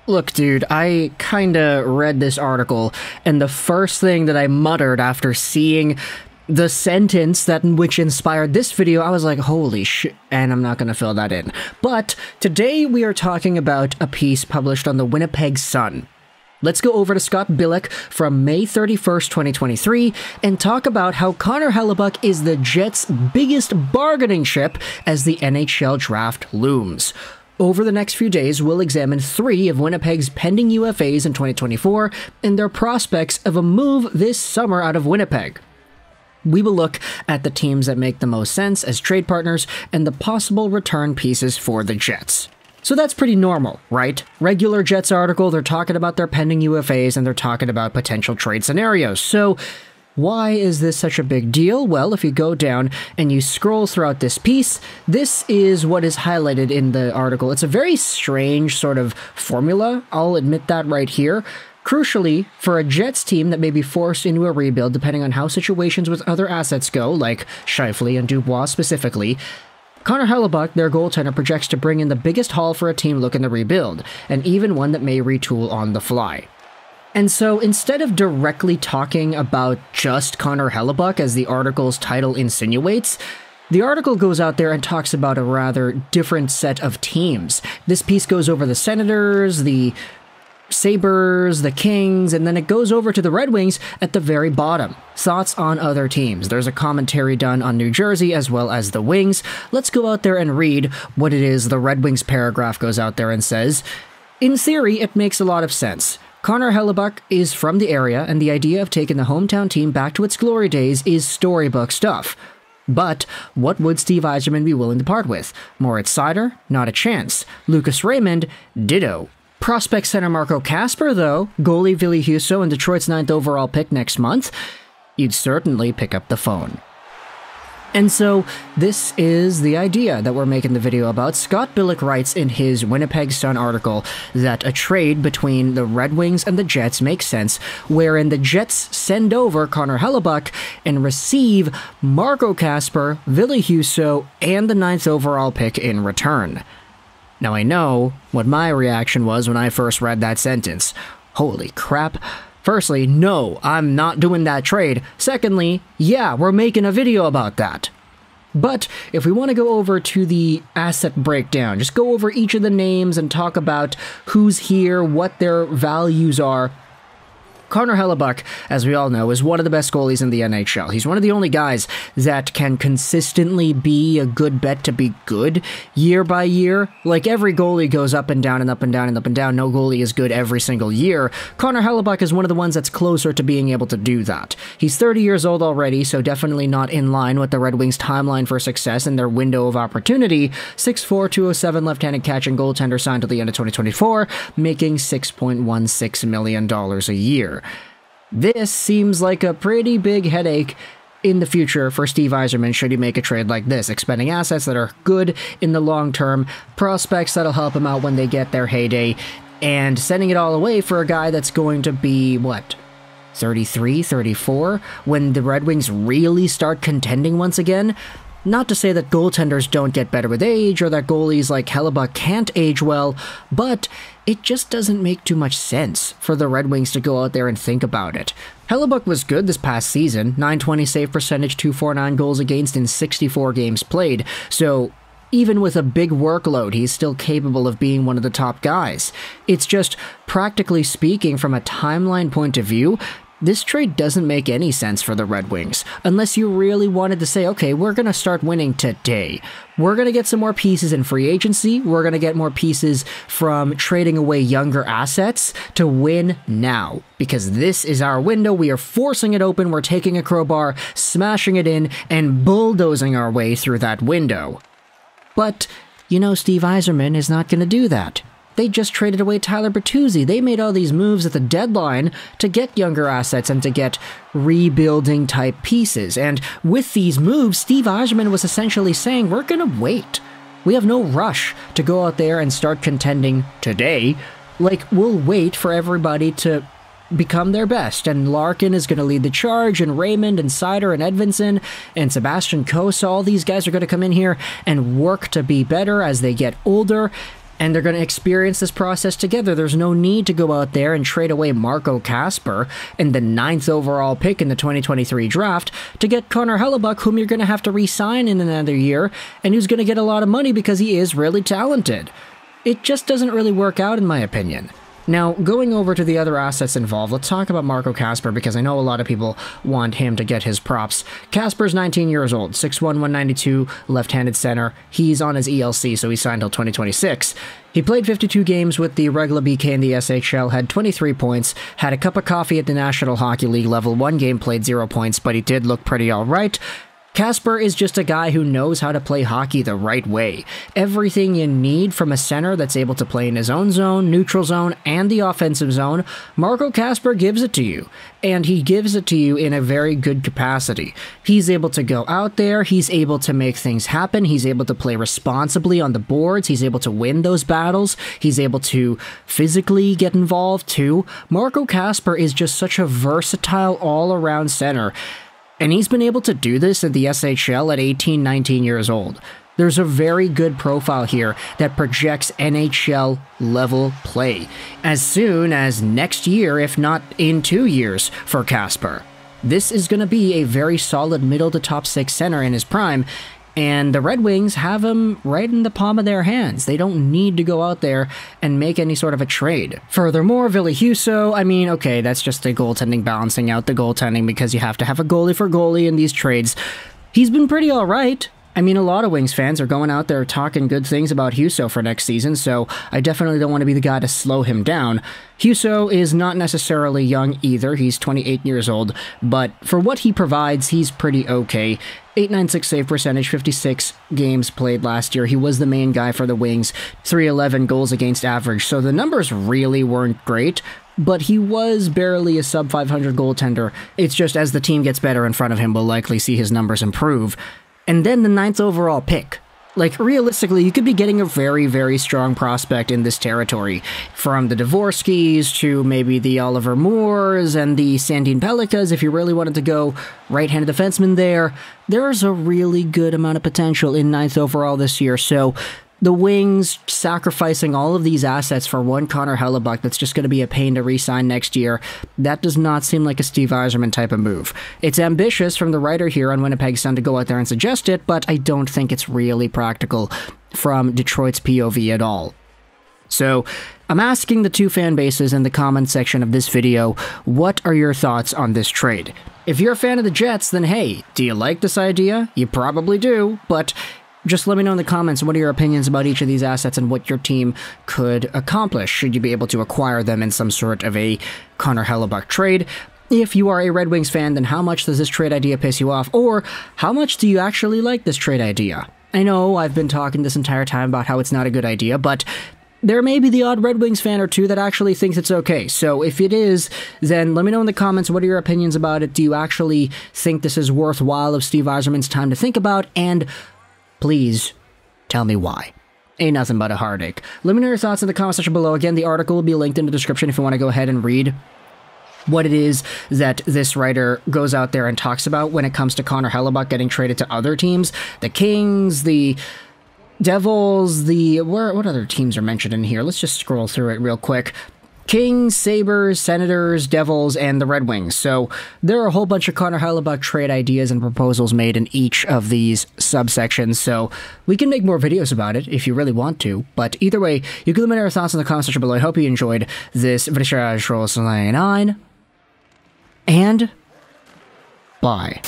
Look, dude, I kinda read this article, and the first thing that I muttered after seeing the sentence which inspired this video, I was like, holy shit, and I'm not gonna fill that in. But today we are talking about a piece published on the Winnipeg Sun. Let's go over to Scott Billeck from May 31st, 2023, and talk about how Connor Hellebuyck is the Jets' biggest bargaining chip as the NHL Draft looms. Over the next few days, we'll examine 3 of Winnipeg's pending UFAs in 2024 and their prospects of a move this summer out of Winnipeg. We will look at the teams that make the most sense as trade partners and the possible return pieces for the Jets. So that's pretty normal, right? Regular Jets article, they're talking about their pending UFAs and they're talking about potential trade scenarios. So why is this such a big deal? Well, if you go down and you scroll throughout this piece, this is what is highlighted in the article. It's a very strange sort of formula, I'll admit that right here. Crucially, for a Jets team that may be forced into a rebuild depending on how situations with other assets go, like Scheifele and Dubois specifically, Connor Hellebuyck, their goaltender, projects to bring in the biggest haul for a team looking to rebuild, and even one that may retool on the fly. And so, instead of directly talking about just Connor Hellebuyck, as the article's title insinuates, the article goes out there and talks about a rather different set of teams. This piece goes over the Senators, the Sabres, the Kings, and then it goes over to the Red Wings at the very bottom. Thoughts on other teams. There's a commentary done on New Jersey as well as the Wings. Let's go out there and read what it is the Red Wings paragraph goes out there and says. In theory, it makes a lot of sense. Connor Hellebuyck is from the area, and the idea of taking the hometown team back to its glory days is storybook stuff. But what would Steve Yzerman be willing to part with? Moritz Seider? Not a chance. Lucas Raymond? Ditto. Prospect center Marco Kasper, though, goalie Ville Husso, and Detroit's 9th overall pick next month, you'd certainly pick up the phone. And so, this is the idea that we're making the video about. Scott Billeck writes in his Winnipeg Sun article that a trade between the Red Wings and the Jets makes sense, wherein the Jets send over Connor Hellebuyck and receive Marco Kasper, Ville Husso, and the 9th overall pick in return. Now I know what my reaction was when I first read that sentence. Holy crap. Firstly, no, I'm not doing that trade. Secondly, yeah, we're making a video about that. But if we want to go over to the asset breakdown, just go over each of the names and talk about who's here, what their values are. Connor Hellebuyck, as we all know, is one of the best goalies in the NHL. He's one of the only guys that can consistently be a good bet to be good year by year. Like, every goalie goes up and down and up and down and up and down. No goalie is good every single year. Connor Hellebuyck is one of the ones that's closer to being able to do that. He's 30 years old already, so definitely not in line with the Red Wings' timeline for success and their window of opportunity. 6'4", 207 left-handed catching goaltender signed till the end of 2024, making $6.16 million a year. This seems like a pretty big headache in the future for Steve Yzerman should he make a trade like this, expending assets that are good in the long term, prospects that'll help him out when they get their heyday, and sending it all away for a guy that's going to be, what, 33, 34, when the Red Wings really start contending once again? Not to say that goaltenders don't get better with age, or that goalies like Hellebuyck can't age well, but it just doesn't make too much sense for the Red Wings to go out there and think about it. Hellebuyck was good this past season, .920 save percentage, .249 goals against in 64 games played, so even with a big workload, he's still capable of being one of the top guys. It's just, practically speaking, from a timeline point of view, this trade doesn't make any sense for the Red Wings, unless you really wanted to say, okay, we're going to start winning today. We're going to get some more pieces in free agency. We're going to get more pieces from trading away younger assets to win now. Because this is our window. We are forcing it open. We're taking a crowbar, smashing it in, and bulldozing our way through that window. But, you know, Steve Yzerman is not going to do that. They just traded away Tyler Bertuzzi. They made all these moves at the deadline to get younger assets and to get rebuilding type pieces. And with these moves, Steve Yzerman was essentially saying, we're going to wait. We have no rush to go out there and start contending today. Like, we'll wait for everybody to become their best, and Larkin is going to lead the charge, and Raymond and Seider and Edvinsson and Sebastian Cossa, all these guys are going to come in here and work to be better as they get older. and they're going to experience this process together. There's no need to go out there and trade away Marco Kasper in the 9th overall pick in the 2023 draft to get Connor Hellebuyck, whom you're going to have to re-sign in another year, and who's going to get a lot of money because he is really talented. It just doesn't really work out, in my opinion. Now, going over to the other assets involved, let's talk about Marco Kasper, because I know a lot of people want him to get his props. Kasper's 19 years old, 6'1", 192, left-handed center. He's on his ELC, so he's signed till 2026. He played 52 games with the regular BK in the SHL, had 23 points, had a cup of coffee at the National Hockey League level, 1 game played 0 points, but he did look pretty alright. Kasper is just a guy who knows how to play hockey the right way. Everything you need from a center that's able to play in his own zone, neutral zone, and the offensive zone, Marco Kasper gives it to you. And he gives it to you in a very good capacity. He's able to go out there, he's able to make things happen, he's able to play responsibly on the boards, he's able to win those battles, he's able to physically get involved too. Marco Kasper is just such a versatile all-around center. And he's been able to do this in the SHL at 18, 19 years old. There's a very good profile here that projects NHL level play as soon as next year, if not in 2 years, for Kasper. This is going to be a very solid middle to top 6 center in his prime, and the Red Wings have him right in the palm of their hands. They don't need to go out there and make any sort of a trade. Furthermore, Ville Husso, I mean, okay, that's just the goaltending balancing out the goaltending because you have to have a goalie for goalie in these trades. He's been pretty alright. I mean, a lot of Wings fans are going out there talking good things about Husso for next season, so I definitely don't want to be the guy to slow him down. Husso is not necessarily young either, he's 28 years old, but for what he provides, he's pretty okay. 896 save percentage, 56 games played last year. He was the main guy for the Wings, 311 goals against average, so the numbers really weren't great, but he was barely a sub-500 goaltender. It's just as the team gets better in front of him, we'll likely see his numbers improve. And then the 9th overall pick. Like, realistically, you could be getting a very, very strong prospect in this territory. From the Dvorskys to maybe the Oliver Moores and the Sandin Pelikas, if you really wanted to go right-handed defenseman there. There's a really good amount of potential in 9th overall this year, so the Wings sacrificing all of these assets for one Connor Hellebuyck that's just going to be a pain to re-sign next year, that does not seem like a Steve Yzerman type of move. It's ambitious from the writer here on Winnipeg Sun to go out there and suggest it, but I don't think it's really practical from Detroit's POV at all. So, I'm asking the two fan bases in the comment section of this video, what are your thoughts on this trade? If you're a fan of the Jets, then hey, do you like this idea? You probably do, but just let me know in the comments what are your opinions about each of these assets and what your team could accomplish should you be able to acquire them in some sort of a Connor Hellebuyck trade. If you are a Red Wings fan, then how much does this trade idea piss you off? Or how much do you actually like this trade idea? I know I've been talking this entire time about how it's not a good idea, but there may be the odd Red Wings fan or two that actually thinks it's okay. So if it is, then let me know in the comments what are your opinions about it. Do you actually think this is worthwhile of Steve Yzerman's time to think about? And please tell me why. Ain't nothing but a heartache. Let me know your thoughts in the comment section below. Again, the article will be linked in the description if you want to go ahead and read what it is that this writer goes out there and talks about when it comes to Connor Hellebuyck getting traded to other teams. The Kings, the Devils, what other teams are mentioned in here? Let's just scroll through it real quick. Kings, Sabres, Senators, Devils, and the Red Wings. So there are a whole bunch of Connor Hellebuyck trade ideas and proposals made in each of these subsections, so we can make more videos about it if you really want to. But either way, you can let me know your thoughts in the comment section below. I hope you enjoyed this video, and bye.